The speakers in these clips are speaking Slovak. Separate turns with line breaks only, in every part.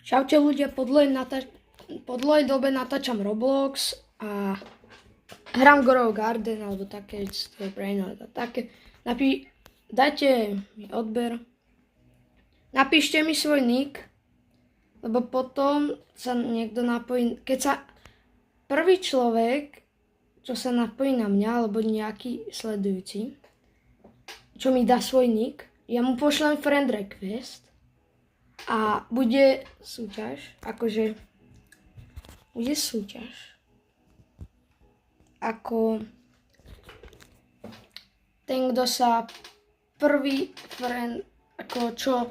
Čaute ľudia, po dlhej dobe natáčam Roblox a hrám Grow Garden alebo také, také. Dajte mi odber. Napíšte mi svoj nick, lebo potom sa niekto napojí. Keď sa prvý človek, čo sa napojí na mňa, alebo nejaký sledujúci, čo mi dá svoj nick, ja mu pošlem friend request a bude súťaž, ako ten, kto sa prvý friend, ako čo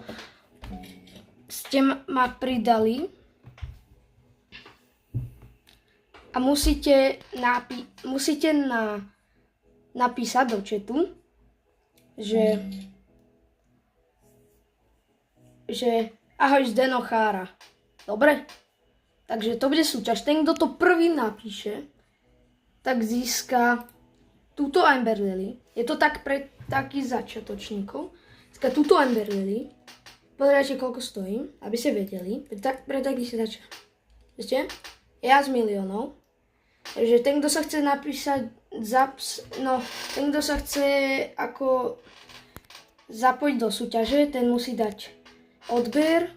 ste ma pridali a musíte napísať do chatu, že ahoj Zdeno Chára. Dobre? Takže to bude súťaž. Ten, kto to prvý napíše, tak získa túto Amber Lily. Je to tak pre takých začiatočníkov. Získa túto Amber Lily. Pozerajte, koľko stojí, aby ste vedeli. Pre takých začiatočníkov. Viete? Ja z miliónov. Takže ten, kto sa chce napísať ten, kto sa chce ako zapojiť do súťaže, ten musí dať odber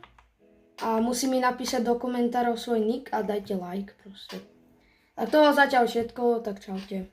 a musí mi napísať do komentárov svoj nick a dajte like proste. A to zatiaľ všetko, tak čaute.